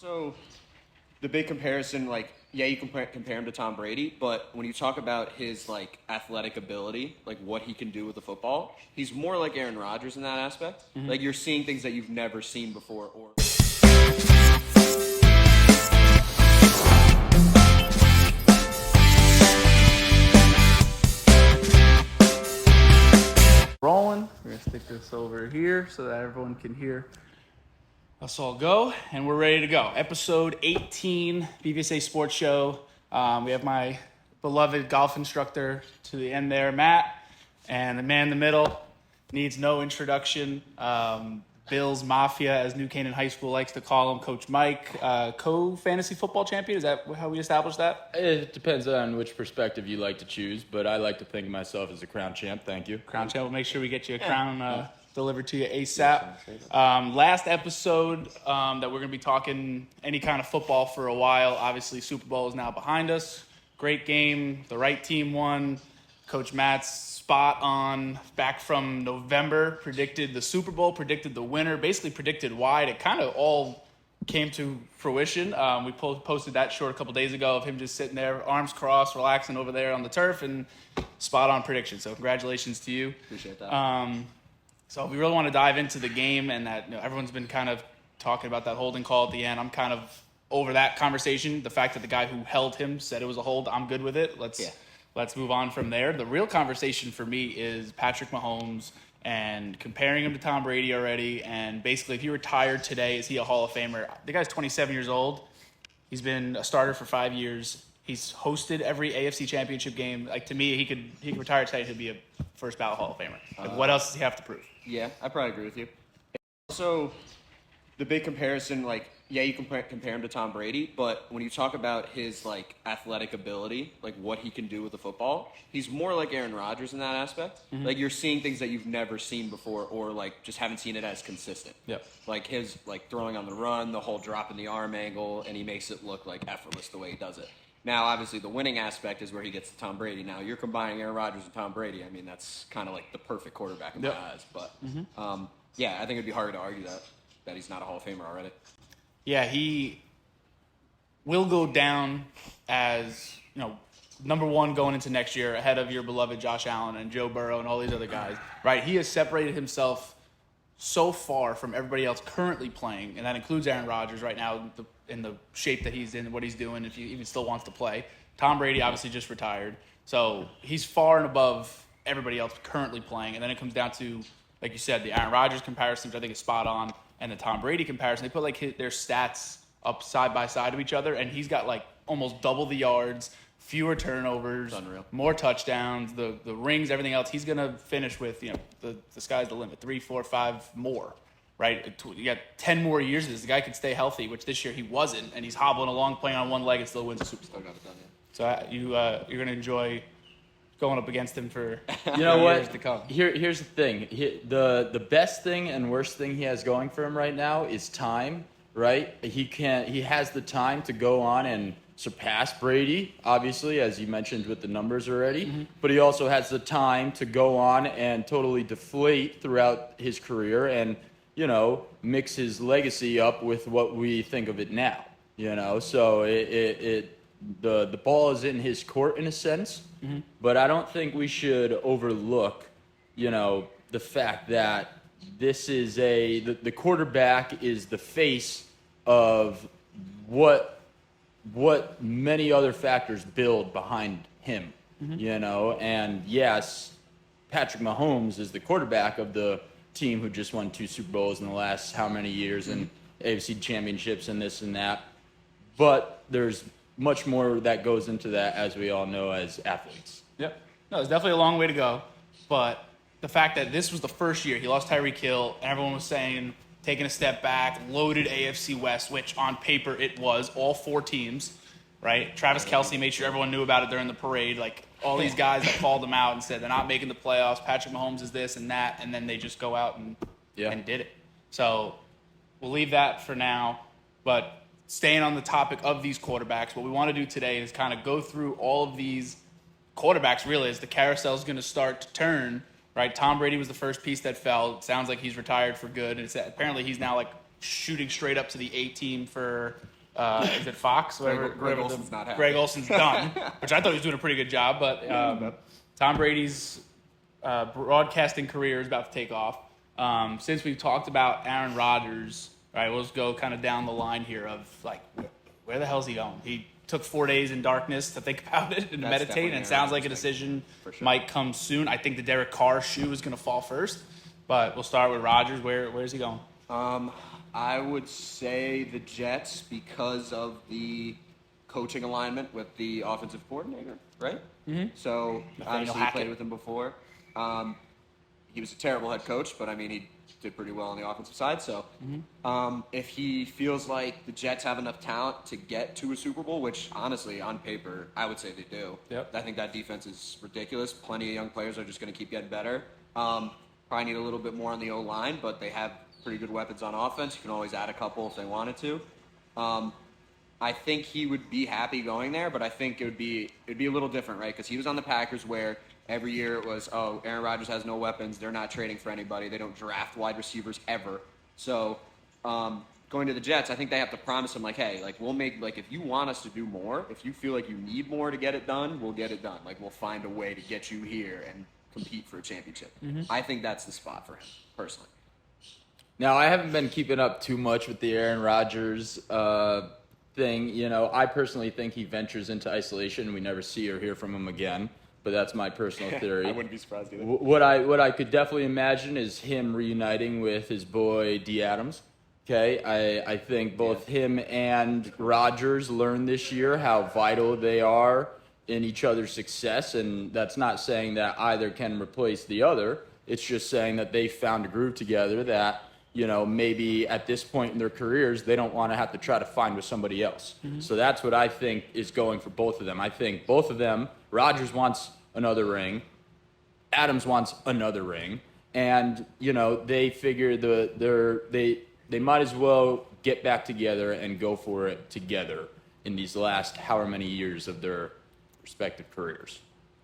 So the big comparison, like, yeah, you compare him to Tom Brady, but when you talk about his like athletic ability, like what he can do with the football, he's more like Aaron Rodgers in that aspect. Like you're seeing things that you've never seen before. Or Rolling. We're gonna stick this over here so that everyone can hear us all go, and we're ready to go. Episode 18, BVSA Sports Show. We have my beloved golf instructor to the end there, Matt, and the man in the middle needs no introduction. Bills Mafia, as New Canaan High School likes to call him, Coach Mike, co-fantasy football champion. Is that how we established that? It depends on which perspective you like to choose, but I like to think of myself as a crown champ. Thank you. Crown champ. We'll make sure we get you a crown delivered to you ASAP. Last episode that we're going to be talking any kind of football for a while. Obviously, Super Bowl is now behind us. Great game. The right team won. Coach Matt's spot on back from November, predicted the Super Bowl, predicted the winner, basically predicted why. It kind of all came to fruition. We posted that short a couple days ago of him just sitting there, arms crossed, relaxing over there on the turf, and spot on prediction. So congratulations to you. Appreciate that. So we really want to dive into the game, and that everyone's been kind of talking about that holding call at the end. I'm kind of over that conversation. The fact that the guy who held him said it was a hold, I'm good with it. Let's move on from there. The real conversation for me is Patrick Mahomes and comparing him to Tom Brady already. And basically, if he retired today, is he a Hall of Famer? The guy's 27 years old. He's been a starter for 5 years. He's hosted every AFC Championship game. Like, to me, he could retire today. He'd be a first ballot Hall of Famer. Like, what else does he have to prove? Yeah, I probably agree with you. Also, the big comparison, like, yeah, you compare him to Tom Brady, but when you talk about his like athletic ability, like what he can do with the football, he's more like Aaron Rodgers in that aspect. Like you're seeing things that you've never seen before, or like just haven't seen it as consistent. Yep. Like his like throwing on the run, the whole drop in the arm angle, and he makes it look like effortless the way he does it. Now, obviously, the winning aspect is where he gets to Tom Brady. Now, you're combining Aaron Rodgers and Tom Brady. I mean, that's kind of like the perfect quarterback in my eyes. But, yeah, I think it'd be hard to argue that he's not a Hall of Famer already. Yeah, he will go down as, number one going into next year ahead of your beloved Josh Allen and Joe Burrow and all these other guys, right? He has separated himself so far from everybody else currently playing, and that includes Aaron Rodgers right now in the shape that he's in, what he's doing, if he even still wants to play. Tom Brady obviously just retired. So he's far and above everybody else currently playing. And then it comes down to, like you said, the Aaron Rodgers comparison, which I think is spot on, and the Tom Brady comparison. They put like their stats up side by side of each other, and he's got like almost double the yards, fewer turnovers, more touchdowns, the rings, everything else. He's going to finish with, the sky's the limit, 3, 4, 5 more. Right, you got 10 more years of this. The guy could stay healthy, which this year he wasn't, and he's hobbling along, playing on one leg, and still wins a Super Bowl. So you're gonna enjoy going up against him for years to come. Here's the thing. The best thing and worst thing he has going for him right now is time. Right, he has the time to go on and surpass Brady, obviously, as you mentioned with the numbers already. But he also has the time to go on and totally deflate throughout his career and mix his legacy up with what we think of it now, so the ball is in his court in a sense, but I don't think we should overlook, the fact that this is the quarterback is the face of what many other factors build behind him, and yes, Patrick Mahomes is the quarterback of the team who just won 2 Super Bowls in the last how many years and AFC championships and this and that. But there's much more that goes into that, as we all know, as athletes. Yep. No, it's definitely a long way to go. But the fact that this was the first year he lost Tyreek Hill, everyone was saying, taking a step back, loaded AFC West, which on paper it was, all 4 teams, right? Travis Kelce made sure everyone knew about it during the parade. Like, all these guys that called them out and said they're not making the playoffs, Patrick Mahomes is this and that, and then they just go out and did it. So we'll leave that for now. But staying on the topic of these quarterbacks, what we want to do today is kind of go through all of these quarterbacks, really, as the carousel is going to start to turn, right? Tom Brady was the first piece that fell. It sounds like he's retired for good. And apparently he's now like shooting straight up to the A team for is it Fox? Greg Olson's not happy. Greg Olson's done, which I thought he was doing a pretty good job. But Tom Brady's broadcasting career is about to take off. Since we've talked about Aaron Rodgers, all right, we'll just go kind of down the line here of like, where the hell's he going? He took 4 days in darkness to think about it and meditate, and it sounds like a decision might come soon. I think the Derek Carr shoe is going to fall first, but we'll start with Rodgers. Where's he going? I would say the Jets because of the coaching alignment with the offensive coordinator, right? Mm-hmm. So obviously he played with him before. He was a terrible head coach, but I mean he did pretty well on the offensive side. So if he feels like the Jets have enough talent to get to a Super Bowl, which honestly on paper I would say they do. Yep. I think that defense is ridiculous. Plenty of young players are just going to keep getting better. Probably need a little bit more on the O-line, but they have pretty good weapons on offense. You can always add a couple if they wanted to. I think he would be happy going there, but I think it'd be a little different, right? Because he was on the Packers where every year it was, Aaron Rodgers has no weapons. They're not trading for anybody. They don't draft wide receivers ever. So going to the Jets, I think they have to promise him, like, hey, like we'll make, like if you want us to do more, if you feel like you need more to get it done, we'll get it done. Like we'll find a way to get you here and compete for a championship. Mm-hmm. I think that's the spot for him, personally. Now, I haven't been keeping up too much with the Aaron Rodgers thing. You know, I personally think he ventures into isolation and we never see or hear from him again. But that's my personal theory. I wouldn't be surprised either. What I could definitely imagine is him reuniting with his boy D. Adams. Okay, I think both him and Rodgers learned this year how vital they are in each other's success, and that's not saying that either can replace the other. It's just saying that they found a groove together that, you know, maybe at this point in their careers, they don't want to have to try to find with somebody else. Mm-hmm. So that's what I think is going for both of them. I think both of them, Rodgers wants another ring, Adams wants another ring, and, you know, they figure they might as well get back together and go for it together in these last however many years of their respective careers.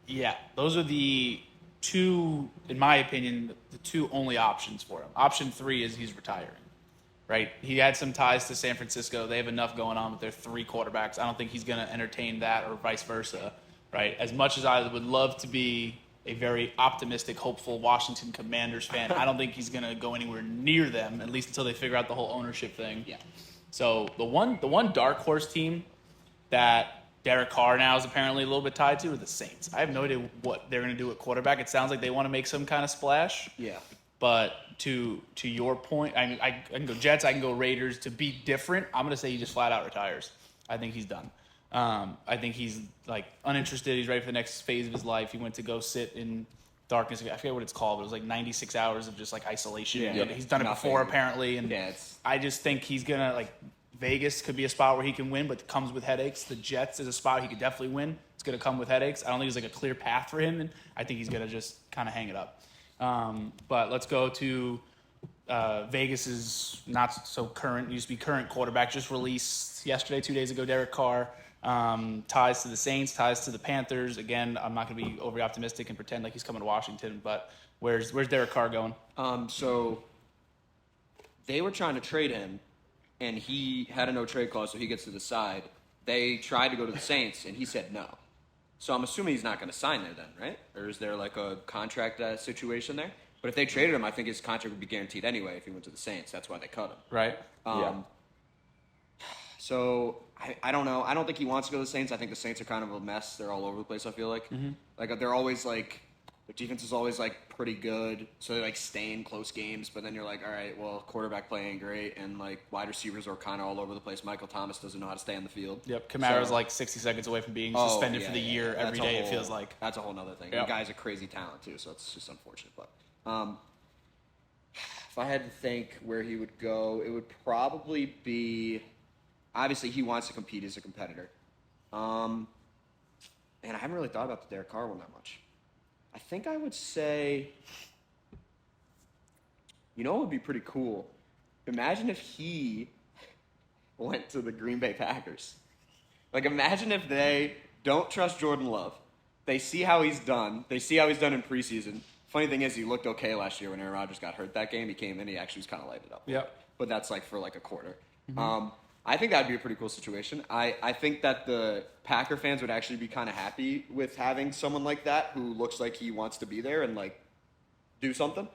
Yeah, those are the two, in my opinion, the two only options for him. Option 3 is he's retiring, right? He had some ties to San Francisco. They have enough going on with their 3 quarterbacks. I don't think he's going to entertain that or vice versa, right? As much as I would love to be a very optimistic, hopeful Washington Commanders fan, I don't think he's going to go anywhere near them, at least until they figure out the whole ownership thing. Yeah. So the one dark horse team that Derek Carr now is apparently a little bit tied to are the Saints. I have no idea what they're going to do at quarterback. It sounds like they want to make some kind of splash. Yeah. But to your point, I can go Jets, I can go Raiders. To be different, I'm going to say he just flat out retires. I think he's done. I think he's like uninterested. He's ready for the next phase of his life. He went to go sit in darkness. I forget what it's called, but it was like 96 hours of just like isolation. Yeah. He's done it before apparently. And I just think he's going to like Vegas could be a spot where he can win, but it comes with headaches. The Jets is a spot he could definitely win. It's going to come with headaches. I don't think there's like a clear path for him, and I think he's going to just kind of hang it up. But let's go to Vegas's not so current, used to be current quarterback, just released yesterday, 2 days ago, Derek Carr. Ties to the Saints, ties to the Panthers. Again, I'm not going to be overly optimistic and pretend like he's coming to Washington, but where's Derek Carr going? So they were trying to trade him, and he had a no-trade clause, so he gets to decide. They tried to go to the Saints, and he said no. So I'm assuming he's not going to sign there then, right? Or is there like a contract situation there? But if they traded him, I think his contract would be guaranteed anyway if he went to the Saints. That's why they cut him. Right. So I don't know. I don't think he wants to go to the Saints. I think the Saints are kind of a mess. They're all over the place, I feel like. Mm-hmm. Like they're always like, their defense is always like pretty good. So they like stay in close games, but then you're like, all right, well, quarterback play ain't great, and like wide receivers are kind of all over the place. Michael Thomas doesn't know how to stay on the field. Yep, Kamara's like 60 seconds away from being suspended for the year every day. It feels like that's a whole other thing. Yep. The guy's a crazy talent too, so it's just unfortunate. But if I had to think where he would go, it would probably be. Obviously, he wants to compete as a competitor. And I haven't really thought about the Derek Carr one that much. I think I would say, you know what would be pretty cool? Imagine if he went to the Green Bay Packers. Like, imagine if they don't trust Jordan Love. They see how he's done. They see how he's done in preseason. Funny thing is, he looked okay last year when Aaron Rodgers got hurt that game. He came in, he actually was kind of lighted up. Yep. but that's like for like a quarter. I think that'd be a pretty cool situation. I think that the Packer fans would actually be kind of happy with having someone like that who looks like he wants to be there and like do something,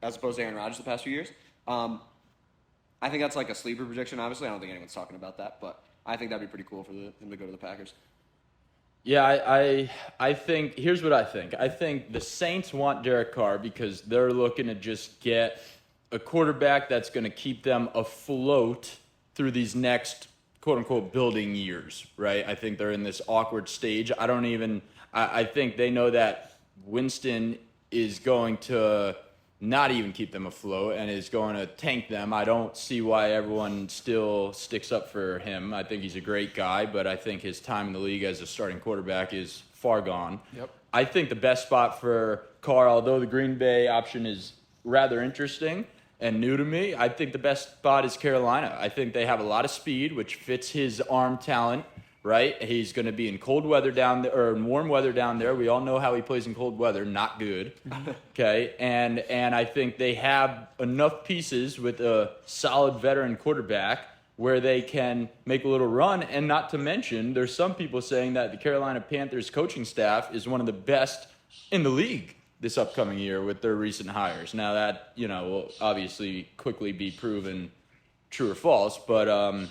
as opposed to Aaron Rodgers the past few years. I think that's like a sleeper prediction. Obviously, I don't think anyone's talking about that, but I think that'd be pretty cool for him to go to the Packers. Yeah, I think here's what I think. I think the Saints want Derek Carr because they're looking to just get a quarterback that's going to keep them afloat through these next quote unquote building years, right? I think they're in this awkward stage. I think they know that Winston is going to not even keep them afloat and is going to tank them. I don't see why everyone still sticks up for him. I think he's a great guy, but I think his time in the league as a starting quarterback is far gone. Yep. I think the best spot for Carr, although the Green Bay option is rather interesting and new to me, I think the best spot is Carolina. I think they have a lot of speed, which fits his arm talent. Right, he's going to be in cold weather down there or in warm weather down there. We all know how he plays in cold weather, not good. Okay, and I think they have enough pieces with a solid veteran quarterback where they can make a little run. And not to mention, there's some people saying that the Carolina Panthers coaching staff is one of the best in the league this upcoming year with their recent hires. Now that will obviously quickly be proven true or false, but.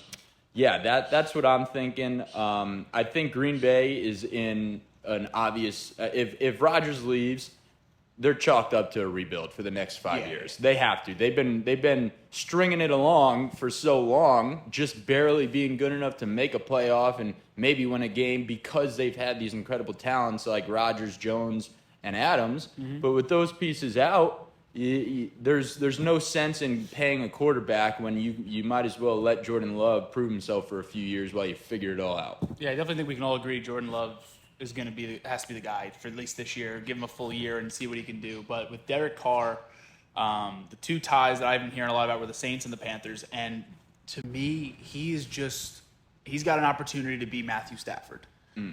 Yeah, that's what I'm thinking. I think Green Bay is in an obvious. If Rodgers leaves, they're chalked up to a rebuild for the next 5 years. They have to. They've been stringing it along for so long, just barely being good enough to make a playoff and maybe win a game because they've had these incredible talents like Rodgers, Jones, and Adams. But with those pieces out. There's no sense in paying a quarterback when you might as well let Jordan Love prove himself for a few years while you figure it all out. Yeah, I definitely think we can all agree Jordan Love is going to has to be the guy for at least this year. Give him a full year and see what he can do. But with Derek Carr, the two ties that I've been hearing a lot about were the Saints and the Panthers. And to me, he's got an opportunity to be Matthew Stafford.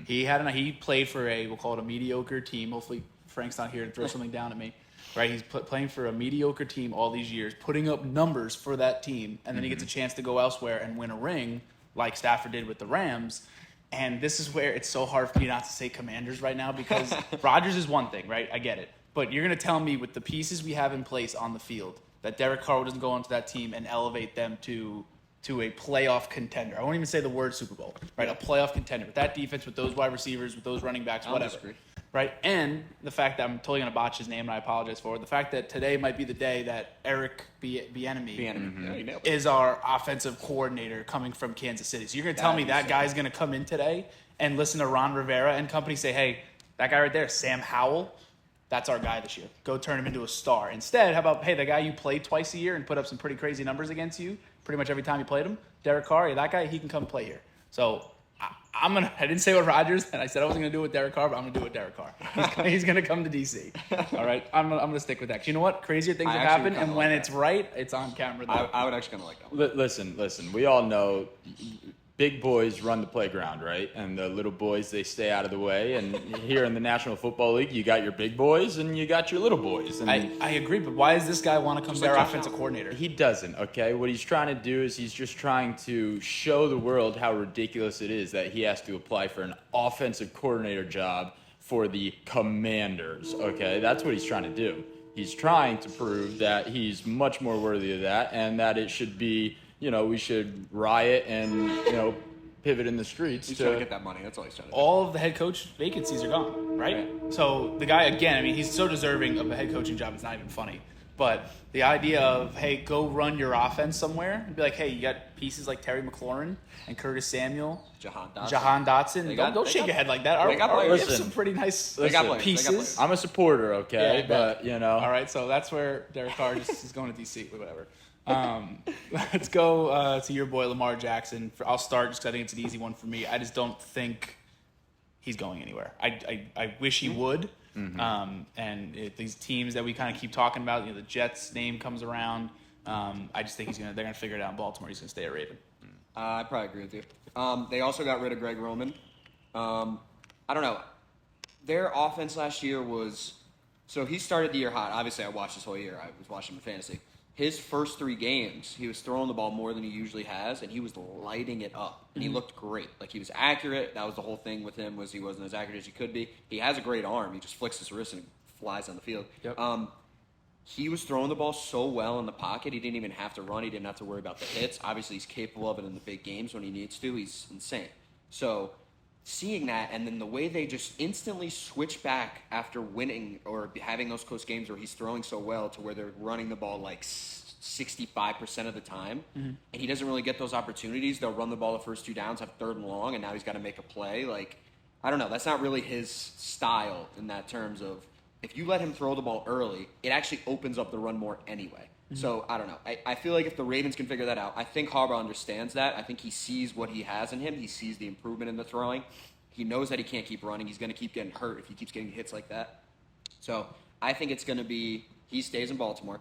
He played for we'll call it a mediocre team. Hopefully Frank's not here to throw something down at me. Right, he's playing for a mediocre team all these years, putting up numbers for that team, and then he gets a chance to go elsewhere and win a ring like Stafford did with the Rams. And this is where it's so hard for me not to say Commanders right now because Rodgers is one thing, right? I get it. But you're going to tell me with the pieces we have in place on the field that Derek Carr doesn't go onto that team and elevate them to a playoff contender. I won't even say the word Super Bowl, right? A playoff contender. With that defense, with those wide receivers, with those running backs, whatever. Disagree. Right, and the fact that I'm totally going to botch his name, and I apologize for it. The fact that today might be the day that Eric Bieniemy is our offensive coordinator coming from Kansas City. So you're going to tell me that guy's going to come in today and listen to Ron Rivera and company say, hey, that guy right there, Sam Howell, that's our guy this year. Go turn him into a star. Instead, how about, hey, the guy you played twice a year and put up some pretty crazy numbers against you pretty much every time you played him, Derek Carr, that guy, he can come play here. So I didn't say with Rodgers, and I said I wasn't going to do it with Derek Carr, but I'm going to do it with Derek Carr. He's going to come to D.C. All right? I'm going to stick with that. 'Cause you know what? Crazier things have happened, and when it's right, it's on camera. I would actually kind of like that one. Listen. We all know big boys run the playground, right? And the little boys, they stay out of the way. And here in the National Football League, you got your big boys and you got your little boys. And I agree, but why does this guy want to come to their offensive coordinator? He doesn't, okay? What he's trying to do is he's just trying to show the world how ridiculous it is that he has to apply for an offensive coordinator job for the Commanders, okay? That's what he's trying to do. He's trying to prove that he's much more worthy of that and that it should be, we should riot and, pivot in the streets. He's trying to get that money. That's all he's trying to do. All of the head coach vacancies are gone, right? So the guy, again, he's so deserving of a head coaching job, it's not even funny. But the idea of, hey, go run your offense somewhere and be like, hey, you got pieces like Terry McLaurin and Curtis Samuel, Jahan Dotson. Don't shake your head like that. They have some pretty nice pieces. I'm a supporter, okay? But, All right, so that's where Derek Carr is going to D.C. or whatever. Let's go to your boy Lamar Jackson. I'll start just because I think it's an easy one for me. I just don't think he's going anywhere. I wish he would. These teams that we kind of keep talking about, the Jets name comes around. I just think they're gonna figure it out in Baltimore. He's gonna stay a Raven. I probably agree with you. They also got rid of Greg Roman. I don't know. Their offense last year was so he started the year hot. Obviously, I watched this whole year. I was watching him in fantasy. his first 3 games, he was throwing the ball more than he usually has, and he was lighting it up. And he looked great. Like, he was accurate. That was the whole thing with him, was he wasn't as accurate as he could be. He has a great arm. He just flicks his wrist and flies on the field. Yep. He was throwing the ball so well in the pocket, he didn't even have to run. He didn't have to worry about the hits. Obviously, he's capable of it in the big games when he needs to. He's insane. So seeing that, and then the way they just instantly switch back after winning or having those close games where he's throwing so well to where they're running the ball like 65% of the time, and he doesn't really get those opportunities. They'll run the ball the first 2 downs, have 3rd and long, and now he's got to make a play. Like, I don't know. That's not really his style in that terms of, if you let him throw the ball early, it actually opens up the run more anyway. So, I don't know. I feel like if the Ravens can figure that out, I think Harbaugh understands that. I think he sees what he has in him. He sees the improvement in the throwing. He knows that he can't keep running. He's going to keep getting hurt if he keeps getting hits like that. So, I think it's going to be he stays in Baltimore.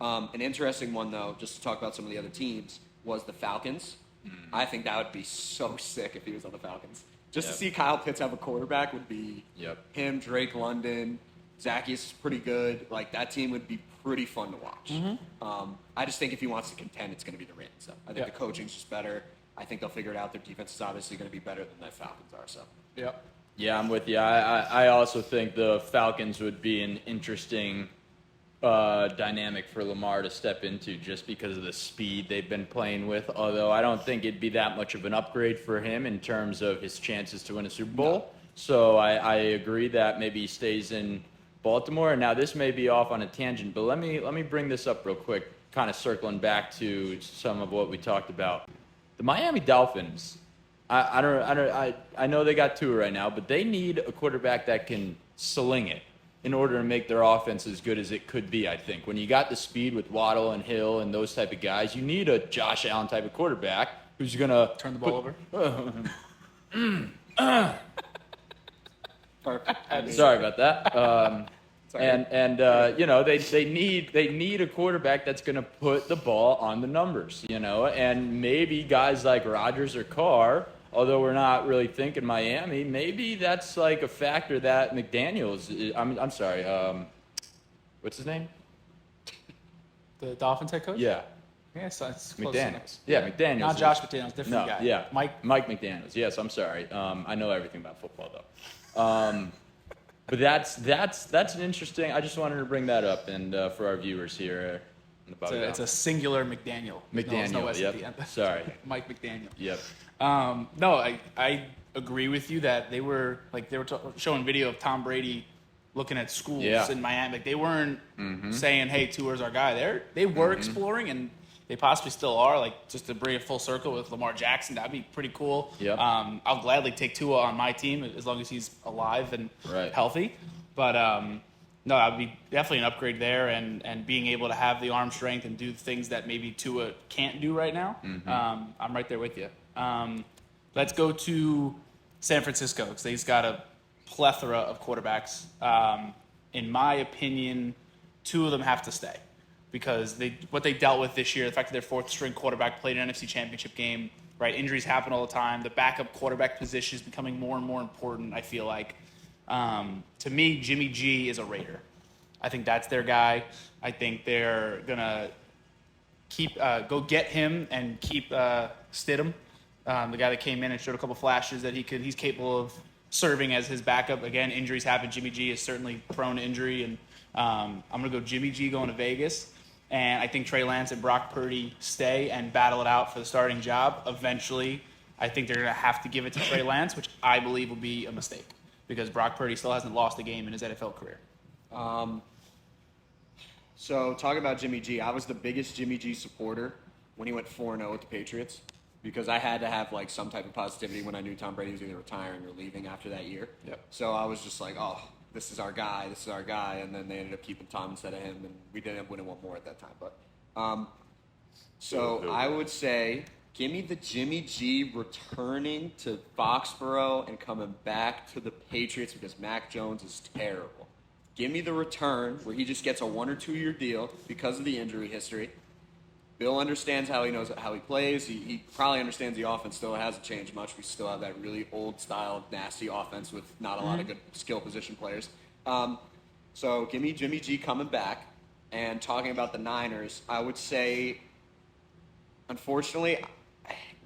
An interesting one, though, just to talk about some of the other teams, was the Falcons. I think that would be so sick if he was on the Falcons. Just to see Kyle Pitts have a quarterback would be him, Drake London, Zacchaeus is pretty good. Like, that team would be pretty fun to watch. I just think if he wants to contend, it's going to be the Ravens. So I think the coaching's just better. I think they'll figure it out. Their defense is obviously going to be better than the Falcons are. So Yeah, I'm with you. I also think the Falcons would be an interesting dynamic for Lamar to step into, just because of the speed they've been playing with. Although I don't think it'd be that much of an upgrade for him in terms of his chances to win a Super Bowl. No. So I agree that maybe he stays in Baltimore. Now, this may be off on a tangent, but let me bring this up real quick, kind of circling back to some of what we talked about. The Miami Dolphins, I know they got Tua right now, but they need a quarterback that can sling it in order to make their offense as good as it could be, I think. When you got the speed with Waddle and Hill and those type of guys, you need a Josh Allen type of quarterback who's going to turn the ball over. perfect. Sorry about that. You know, they need a quarterback that's going to put the ball on the numbers, you know, and maybe guys like Rodgers or Carr, although we're not really thinking Miami, maybe that's like a factor that McDaniels, I'm sorry, what's his name? The Dolphins head coach? Yeah. Yeah, so it's close McDaniels. enough. Yeah, McDaniels. Not Josh McDaniels, different guy. Yeah, Mike McDaniels. Yes, I'm sorry. I know everything about football though. But that's an interesting. I just wanted to bring that up, and for our viewers here, it's a singular McDaniel. McDaniel. No S yep. at the end. Sorry, Mike McDaniel. Yep. No, I agree with you that they were showing video of Tom Brady looking at schools in Miami. Like, they weren't saying, "Hey, Tua's our guy." They were exploring, and they possibly still are. Like, just to bring it full circle with Lamar Jackson, that'd be pretty cool. Yep. I'll gladly take Tua on my team as long as he's alive and healthy. But no, that'd be definitely an upgrade there, and being able to have the arm strength and do things that maybe Tua can't do right now. I'm right there with you. Let's go to San Francisco, because they've got a plethora of quarterbacks. In my opinion, 2 of them have to stay, because what they dealt with this year, the fact that their 4th-string quarterback played an NFC Championship game, right? Injuries happen all the time. The backup quarterback position is becoming more and more important, I feel like. To me, Jimmy G is a Raider. I think that's their guy. I think they're going to go get him and keep Stidham, the guy that came in and showed a couple flashes that he's capable of serving as his backup. Again, injuries happen. Jimmy G is certainly prone to injury, and I'm going to go Jimmy G going to Vegas. And I think Trey Lance and Brock Purdy stay and battle it out for the starting job. Eventually, I think they're going to have to give it to Trey Lance, which I believe will be a mistake, because Brock Purdy still hasn't lost a game in his NFL career. So talking about Jimmy G, I was the biggest Jimmy G supporter when he went 4-0 with the Patriots, because I had to have like some type of positivity when I knew Tom Brady was either retiring or leaving after that year. Yep. So I was just like, oh, this is our guy, and then they ended up keeping Tom instead of him, and we didn't end up winning one more at that time. But so I would say, give me the Jimmy G returning to Foxborough and coming back to the Patriots, because Mac Jones is terrible. Give me the return where he just gets a 1 or 2 year deal because of the injury history. Bill understands how he plays. He probably understands the offense still hasn't changed much. We still have that really old style, nasty offense with not a lot of good skill position players. So give me Jimmy G coming back, And talking about the Niners, I would say, unfortunately,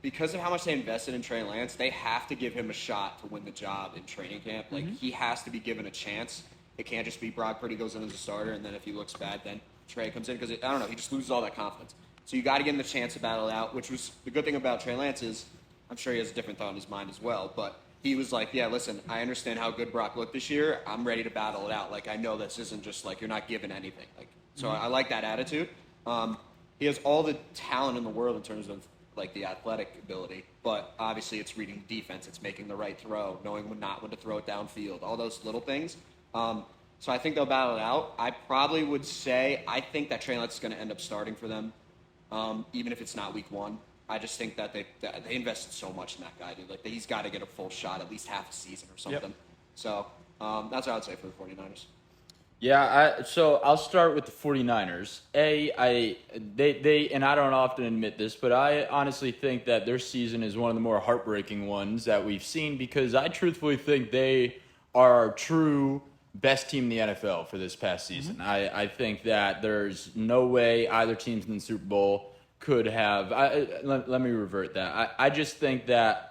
because of how much they invested in Trey Lance, they have to give him a shot to win the job in training camp. Like, he has to be given a chance. It can't just be Brock Purdy goes in as a starter, and then if he looks bad, then Trey comes in. Because, I don't know, he just loses all that confidence. So you got to give him the chance to battle it out, which was the good thing about Trey Lance is, I'm sure he has a different thought in his mind as well, but he was like, yeah, listen, I understand how good Brock looked this year. I'm ready to battle it out. Like, I know this isn't just like you're not given anything. Like, so I like that attitude. He has all the talent in the world in terms of like the athletic ability, but obviously it's reading defense, it's making the right throw, knowing when to throw it downfield, all those little things. So I think they'll battle it out. I probably would say I think that Trey Lance is going to end up starting for them, even if it's not week 1. I just think that they invested so much in that guy, dude. Like, he's got to get a full shot, at least half a season or something. Yep. So that's what I would say for the 49ers. Yeah, so I'll start with the 49ers. They and I don't often admit this, but I honestly think that their season is one of the more heartbreaking ones that we've seen because I truthfully think they are our true best team in the NFL for this past season. I think that there's no way either team's in the Super Bowl could have. Let me revert that. I just think that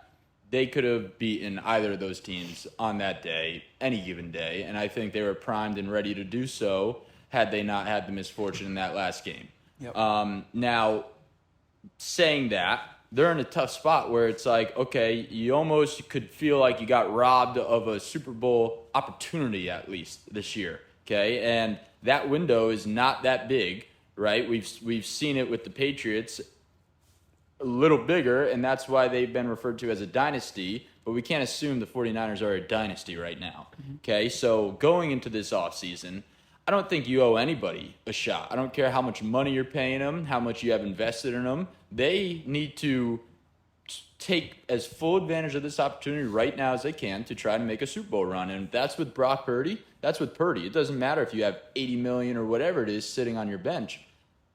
they could have beaten either of those teams on that day, any given day, and I think they were primed and ready to do so had they not had the misfortune in that last game. Yep. Now, saying that, they're in a tough spot where it's like, okay, you almost could feel like you got robbed of a Super Bowl opportunity at least this year, okay? And that window is not that big, right? We've seen it with the Patriots a little bigger, and that's why they've been referred to as a dynasty, but we can't assume the 49ers are a dynasty right now, okay? So going into this offseason, I don't think you owe anybody a shot. I don't care how much money you're paying them, how much you have invested in them. They need to take as full advantage of this opportunity right now as they can to try to make a Super Bowl run, and that's with Brock Purdy. That's with Purdy. It doesn't matter if you have $80 million or whatever it is sitting on your bench.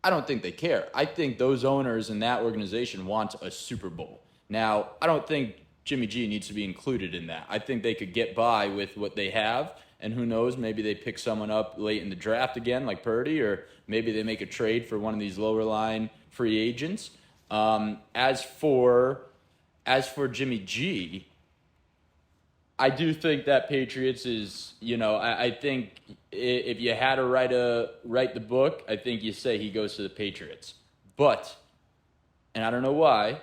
I don't think they care. I think those owners in that organization want a Super Bowl. Now, I don't think Jimmy G needs to be included in that. I think they could get by with what they have, and who knows, maybe they pick someone up late in the draft again, like Purdy, or maybe they make a trade for one of these lower line free agents. As for Jimmy G, I do think that Patriots is, I think if you had to write the book, I think you say he goes to the Patriots. But, and I don't know why,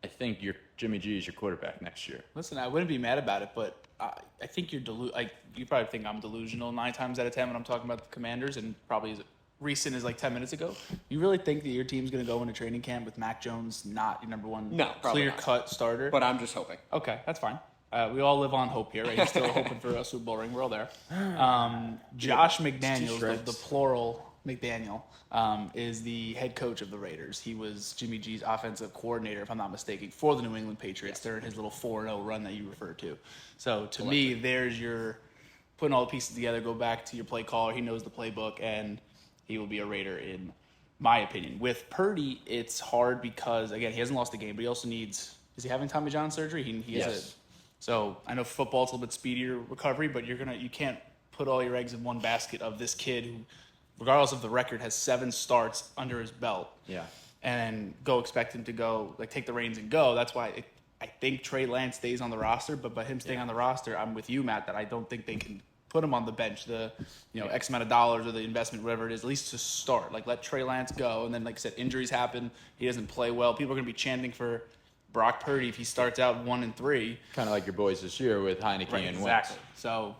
I think Jimmy G is your quarterback next year. Listen, I wouldn't be mad about it, but I think you probably think I'm delusional 9 times out of 10 when I'm talking about the Commanders, and probably as recent as like 10 minutes ago. You really think that your team's going to go into training camp with Mac Jones not your number one clear-cut starter? But I'm just hoping. Okay, that's fine. We all live on hope here, right? He's still hoping for a Super Bowl ring. We're all there. Josh McDaniels, the plural McDaniel, is the head coach of the Raiders. He was Jimmy G's offensive coordinator, if I'm not mistaken, for the New England Patriots during his little 4-0 run that you referred to. So to me, there's your putting all the pieces together, go back to your play caller. He knows the playbook, and he will be a Raider in my opinion. With Purdy, it's hard because, again, he hasn't lost a game, but he also needs – is he having Tommy John surgery? He has yes. So I know football's a little bit speedier recovery, but you can't put all your eggs in one basket of this kid who, regardless of the record, has 7 starts under his belt. Yeah. And go expect him to go, like, take the reins and go. That's why I think Trey Lance stays on the roster, but by him staying on the roster, I'm with you, Matt, that I don't think they can put him on the bench, X amount of dollars or the investment, whatever it is, at least to start. Like, let Trey Lance go, and then, like I said, injuries happen. He doesn't play well. People are going to be chanting for Brock Purdy if he starts out 1-3. Kind of like your boys this year with Heineke and Wentz. Exactly. So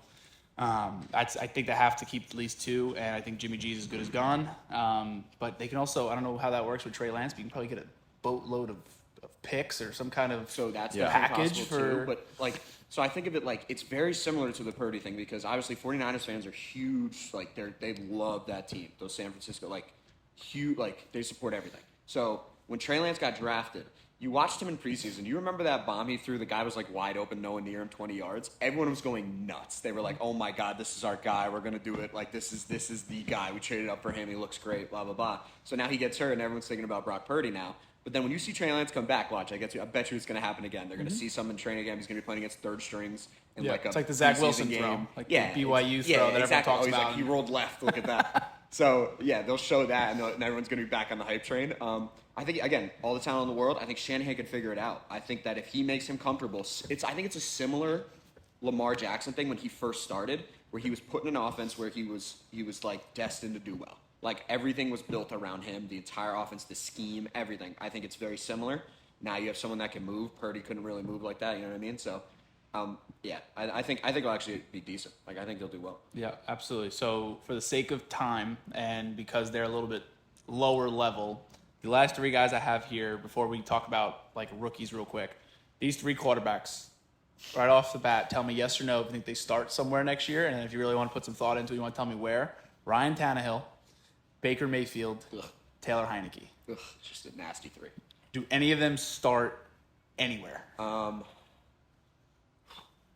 I think they have to keep at least 2, and I think Jimmy G's as good as gone. But they can also, I don't know how that works with Trey Lance, but you can probably get a boatload of picks or some kind of package for. Too, but so I think of it like it's very similar to the Purdy thing because obviously 49ers fans are huge. Like they love that team. Those San Francisco huge. They support everything. So when Trey Lance got drafted. You watched him in preseason. You remember that bomb he threw? The guy was wide open, no one near him, 20 yards. Everyone was going nuts. They were like, "Oh my God, this is our guy. We're gonna do it. This is the guy. We traded up for him. He looks great. Blah blah blah." So now he gets hurt, and everyone's thinking about Brock Purdy now. But then when you see Trey Lance come back, watch. I bet you it's gonna happen again. They're gonna see some in training again. He's gonna be playing against third strings in it's like the Zach Wilson game. throw, the BYU throw that everyone talks about. He rolled left. Look at that. So yeah, they'll show that, and everyone's going to be back on the hype train. I think again, all the talent in the world. I think Shanahan could figure it out. I think that if he makes him comfortable, I think it's a similar Lamar Jackson thing when he first started, where he was put in an offense where he was like destined to do well. Like everything was built around him, the entire offense, the scheme, everything. I think it's very similar. Now you have someone that can move. Purdy couldn't really move like that. You know what I mean? So, yeah, I think it'll actually be decent. Like I think they'll do well. Yeah, absolutely. So for the sake of time and because they're a little bit lower level, the last three guys I have here before we talk about like rookies real quick, these three quarterbacks, right off the bat, tell me yes or no if you think they start somewhere next year, and if you really want to put some thought into it, you want to tell me where. Ryan Tannehill, Baker Mayfield, Ugh. Taylor Heineke. Ugh, just a nasty three. Do any of them start anywhere?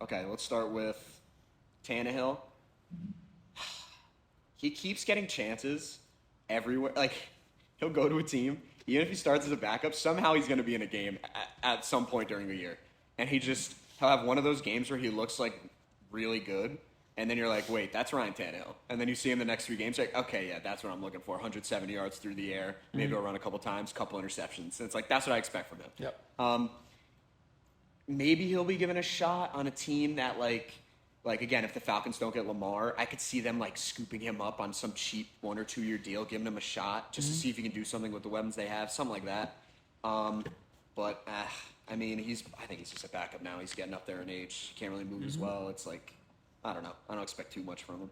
Okay, let's start with Tannehill. He keeps getting chances everywhere. Like, he'll go to a team, even if he starts as a backup, somehow he's going to be in a game at some point during the year. And he'll have one of those games where he looks like really good, and then you're like, wait, that's Ryan Tannehill. And then you see him the next 3 games, like, okay, yeah, that's what I'm looking for. 170 yards through the air. Maybe he'll run a couple times, couple interceptions. And it's like, that's what I expect from him. Yep. Maybe he'll be given a shot on a team that, like again, if the Falcons don't get Lamar, I could see them, like, scooping him up on some cheap 1 or 2 year deal, giving him a shot just to see if he can do something with the weapons they have, something like that. But I mean, I think he's just a backup now. He's getting up there in age. He can't really move as well. It's like, I don't know. I don't expect too much from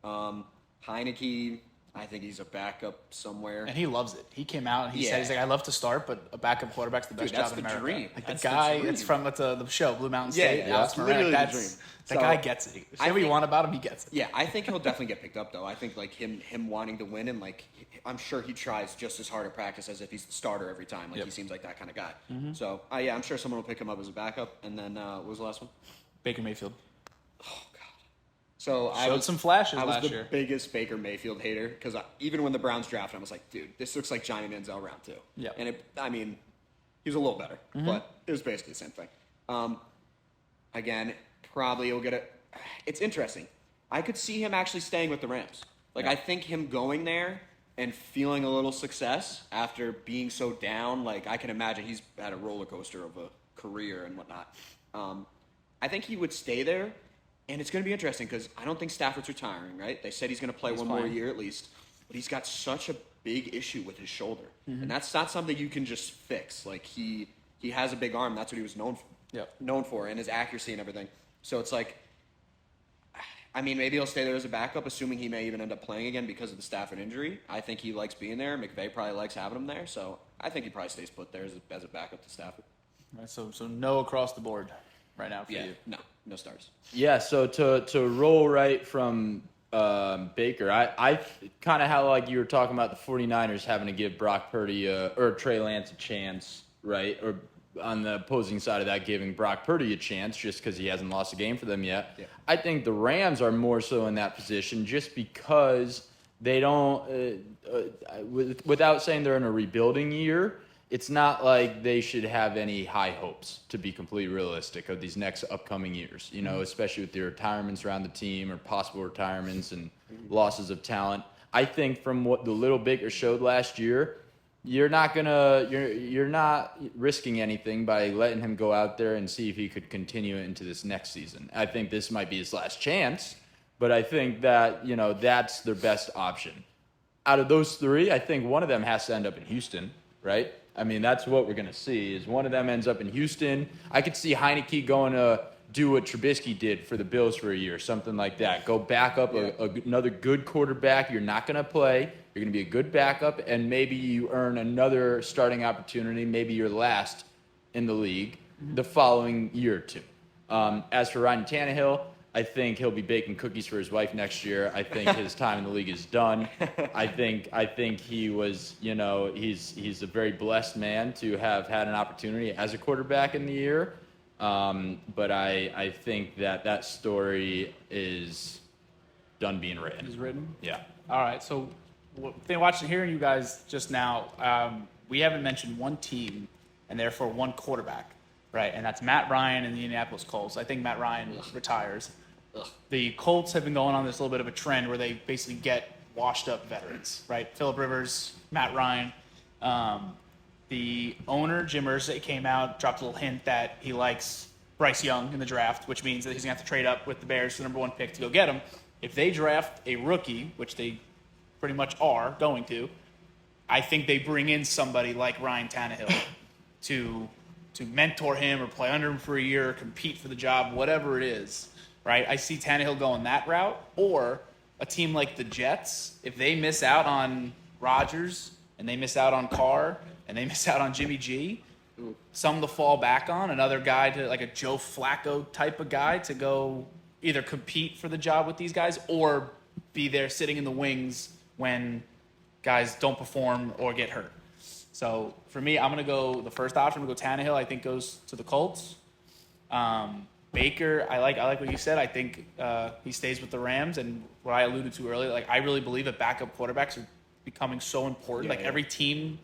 him. Heineke, I think he's a backup somewhere. And he loves it. He came out and he said, he's like, I love to start, but a backup quarterback's the best job in America. Dream. Like that's the guy, the dream. it's from the show, Blue Mountain State. Yeah, Alex it's literally Moran. the dream. The guy gets it. Say what you want about him, he gets it. Yeah, I think he'll definitely get picked up, though. I think, like, him wanting to win, and, like, I'm sure he tries just as hard at practice as if he's the starter every time. Like, he seems like that kind of guy. So, yeah, I'm sure someone will pick him up as a backup. And then, what was the last one? Baker Mayfield. Oh, God. So Showed some flashes I was last the year. biggest Baker Mayfield hater because even when the Browns drafted him, I was like, dude, this looks like Johnny Manziel round 2. Yeah. And he was a little better, but it was basically the same thing. Again, probably he'll get it. It's interesting. I could see him actually staying with the Rams. Like, I think him going there and feeling a little success after being so down, like, I can imagine he's had a roller coaster of a career and whatnot. I think he would stay there. And it's going to be interesting because I don't think Stafford's retiring, right? They said he's going to play one more year at least. But he's got such a big issue with his shoulder. And that's not something you can just fix. Like, he has a big arm. That's what he was known for, and his accuracy and everything. So it's like, I mean, maybe he'll stay there as a backup, assuming he may even end up playing again because of the Stafford injury. I think he likes being there. McVay probably likes having him there. So I think he probably stays put there as a backup to Stafford. Right, so no across the board right now for you. No stars. Yeah, so to roll right from Baker, I kind of how like you were talking about the 49ers having to give Brock Purdy or Trey Lance a chance, right? Or on the opposing side of that, giving Brock Purdy a chance just because he hasn't lost a game for them yet. Yeah. I think the Rams are more so in that position just because they don't, without saying they're in a rebuilding year, it's not like they should have any high hopes, to be completely realistic, of these next upcoming years, you know, especially with the retirements around the team or possible retirements and losses of talent. I think from what the little Baker showed last year, you're not risking anything by letting him go out there and see if he could continue into this next season. I think this might be his last chance, but I think that, you know, that's their best option. Out of those three, I think one of them has to end up in Houston, right? I mean, that's what we're going to see, is one of them ends up in Houston. I could see Heineke going to do what Trubisky did for the Bills for a year, something like that. Go back up another good quarterback. You're not going to play. You're going to be a good backup, and maybe you earn another starting opportunity, maybe your last in the league, the following year or two. As for Ryan Tannehill, I think he'll be baking cookies for his wife next year. I think his time in the league is done. I think he was, you know, he's a very blessed man to have had an opportunity as a quarterback in the year. But I think that story is done being written. Is written? Yeah. All right. So, hearing you guys just now, we haven't mentioned one team and therefore one quarterback, right? And that's Matt Ryan and the Indianapolis Colts. I think Matt Ryan retires. The Colts have been going on this little bit of a trend where they basically get washed-up veterans, right? Phillip Rivers, Matt Ryan. The owner, Jim Irsay, came out, dropped a little hint that he likes Bryce Young in the draft, which means that he's going to have to trade up with the Bears for the number 1 pick to go get him. If they draft a rookie, which they pretty much are going to, I think they bring in somebody like Ryan Tannehill to mentor him or play under him for a year or compete for the job, whatever it is, right? I see Tannehill going that route, or a team like the Jets, if they miss out on Rodgers and they miss out on Carr and they miss out on Jimmy G, some to fall back on, another guy to like a Joe Flacco type of guy to go either compete for the job with these guys or be there sitting in the wings when guys don't perform or get hurt. So for me, I'm going to go the first option. I'm going to go Tannehill. I think goes to the Colts. Baker, I like what you said. I think he stays with the Rams. And what I alluded to earlier, like I really believe that backup quarterbacks are becoming so important. Every team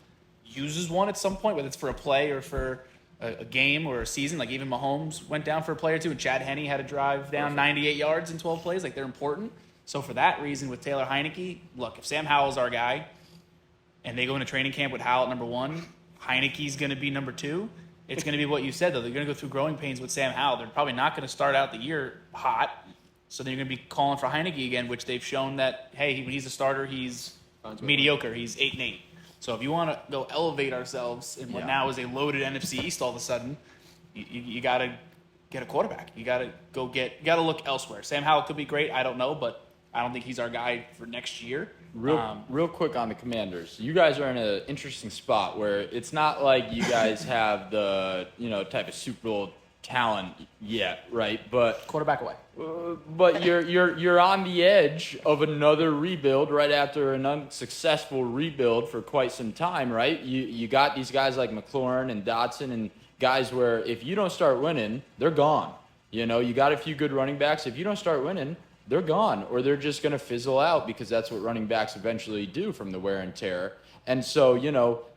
uses one at some point, whether it's for a play or for a game or a season. Like even Mahomes went down for a play or two, and Chad Henne had to drive down 98 yards in 12 plays. Like they're important. So for that reason, with Taylor Heineke, look, if Sam Howell's our guy, and they go into training camp with Howell at number 1, Heineke's going to be number 2. It's going to be what you said, though. They're going to go through growing pains with Sam Howell. They're probably not going to start out the year hot. So then you're going to be calling for Heineke again, which they've shown that, hey, when he's a starter, he's mediocre. He's 8-8. So if you want to go elevate ourselves in what now is a loaded NFC East all of a sudden, you got to get a quarterback. You got to look elsewhere. Sam Howell could be great. I don't know, but I don't think he's our guy for next year. Real quick on the Commanders. You guys are in an interesting spot where it's not like you guys have the type of Super Bowl talent yet, right? But Quarterback away. But you're on the edge of another rebuild right after an unsuccessful rebuild for quite some time, right? You got these guys like McLaurin and Dotson and guys where if you don't start winning, they're gone. You got a few good running backs. If you don't start winning, they're gone, or they're just going to fizzle out because that's what running backs eventually do from the wear and tear. And so,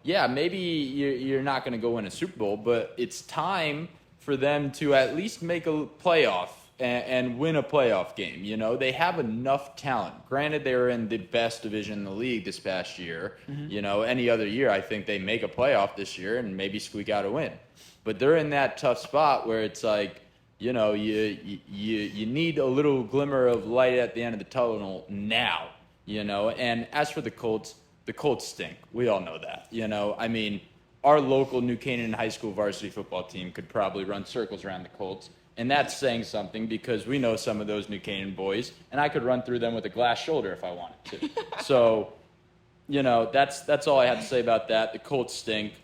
maybe you're not going to go win a Super Bowl, but it's time for them to at least make a playoff and win a playoff game. They have enough talent. Granted, they were in the best division in the league this past year. Mm-hmm. Any other year, I think they make a playoff this year and maybe squeak out a win. But they're in that tough spot where it's like, you need a little glimmer of light at the end of the tunnel now, And as for the Colts stink. We all know that, I mean, our local New Canaan High School varsity football team could probably run circles around the Colts. And that's saying something because we know some of those New Canaan boys, and I could run through them with a glass shoulder if I wanted to. So, that's all I have to say about that. The Colts stink.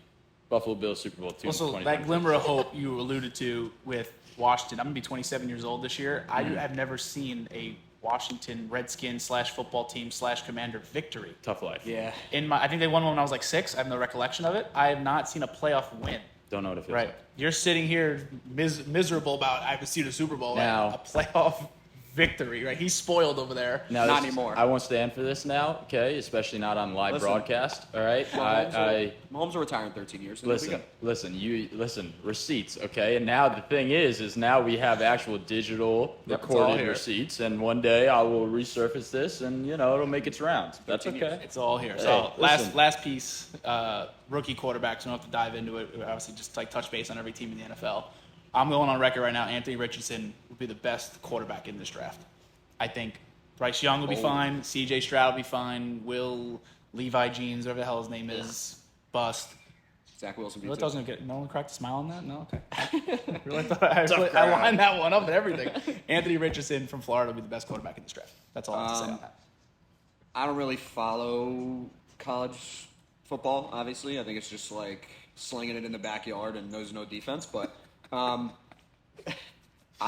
Buffalo Bills Super Bowl 2. Also, that glimmer of hope you alluded to with Washington. I'm going to be 27 years old this year. I have never seen a Washington Redskins /football team /Commander victory. Tough life. Yeah. I think they won one when I was like 6. I have no recollection of it. I have not seen a playoff win. Don't know what it feels right. like. You're sitting here miserable about I have to see the Super Bowl. Now, a playoff victory, right? He's spoiled over there. Now, not anymore. I won't stand for this now, okay? Especially not on live broadcast, all right? Mahomes will retire in 13 years. Listen, receipts, okay? And now the thing is now we have actual digital recorded receipts, and one day I will resurface this, and, it'll make its rounds. That's okay. It's all here. Hey, so last piece, rookie quarterbacks, we don't have to dive into it. Obviously, just like touch base on every team in the NFL. I'm going on record right now. Anthony Richardson will be the best quarterback in this draft. I think Bryce Young will be fine. C.J. Stroud will be fine. Will Levi Jeans, whatever the hell his name is, bust. Zach Wilson. Really thought I was gonna get no one cracked a smile on that. No, okay. Really thought I lined that one up and everything. Anthony Richardson from Florida will be the best quarterback in this draft. That's all I have to say on that. I don't really follow college football. Obviously, I think it's just like slinging it in the backyard and there's no defense, but. I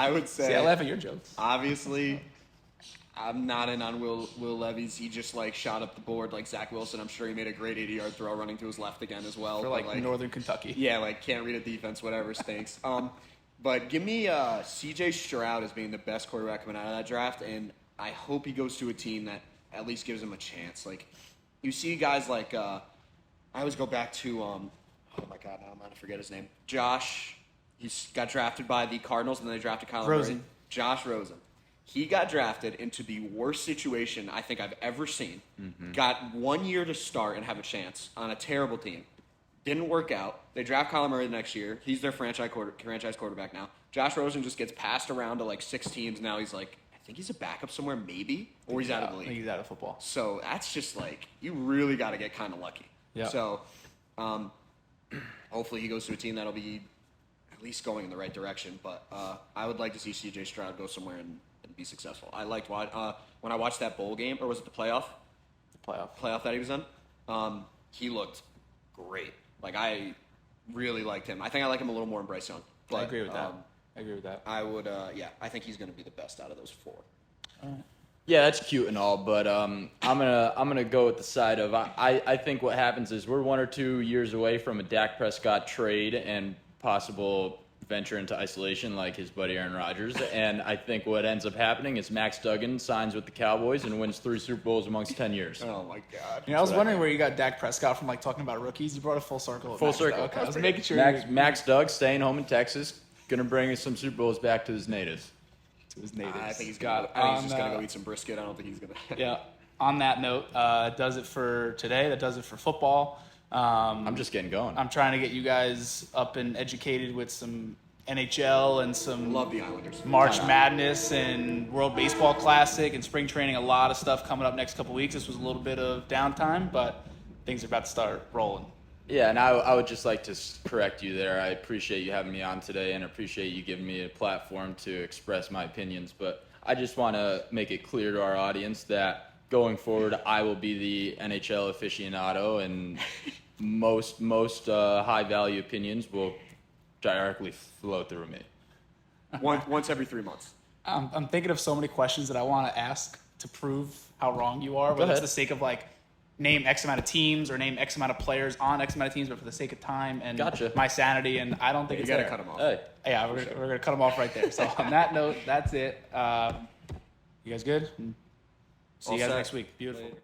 would say. See, I laugh at your jokes. Obviously, I'm not in on Will Levis. He just shot up the board like Zach Wilson. I'm sure he made a great 80-yard throw running to his left again as well. For Northern Kentucky. Yeah, can't read a defense, whatever, stinks. But give me C.J. Stroud as being the best quarterback coming out of that draft, and I hope he goes to a team that at least gives him a chance. You see guys I always go back to oh my God, now I'm going to forget his name. Josh. He got drafted by the Cardinals, and then they drafted Kyler Murray. Josh Rosen. He got drafted into the worst situation I think I've ever seen. Mm-hmm. Got 1 year to start and have a chance on a terrible team. Didn't work out. They draft Kyler Murray the next year. He's their franchise quarterback now. Josh Rosen just gets passed around to like 6 teams. Now he's like, I think he's a backup somewhere, maybe, or he's out of the I think league. he's out of football. So that's just like, you really got to get kind of lucky. Yeah. So hopefully he goes to a team that'll be at least going in the right direction. But I would like to see C.J. Stroud go somewhere and be successful. I liked when I watched that bowl game, or was it the playoff? The Playoff that he was in. He looked great. Like, I really liked him. I think I like him a little more than Bryce Young. But, I agree with that. I would, I think he's going to be the best out of those 4. All right. Yeah, that's cute and all, but I'm gonna go with the side of I think what happens is we're 1 or 2 years away from a Dak Prescott trade and possible venture into isolation like his buddy Aaron Rodgers, and I think what ends up happening is Max Duggan signs with the Cowboys and wins 3 Super Bowls amongst 10 years. Oh my God! I was wondering where you got Dak Prescott from, like talking about rookies. You brought a full circle. Full circle. Okay, I was making sure. Max Doug staying home in Texas, gonna bring some Super Bowls back to his natives. To his natives. I think he's got gonna. it. I think he's just gonna go eat some brisket. I don't think he's gonna. Yeah. On that note, does it for today. That does it for football. I'm just getting going. I'm trying to get you guys up and educated with some NHL and some Love the Islanders. March Madness and World Baseball Classic and spring training. A lot of stuff coming up next couple weeks. This was a little bit of downtime, but things are about to start rolling. Yeah, and I would just like to correct you there. I appreciate you having me on today and appreciate you giving me a platform to express my opinions. But I just want to make it clear to our audience that going forward, I will be the NHL aficionado, and most high-value opinions will directly flow through me. Once every 3 months. I'm thinking of so many questions that I want to ask to prove how wrong you are, whether it's ahead. the sake of like name X amount of teams or name X amount of players on X amount of teams, but for the sake of time and Gotcha. my sanity, and I don't think You it's gotta there. cut him off. Hey. Yeah, we're gonna cut them off right there. So on that note, that's it. You guys good? See you All guys set. next week. Beautiful.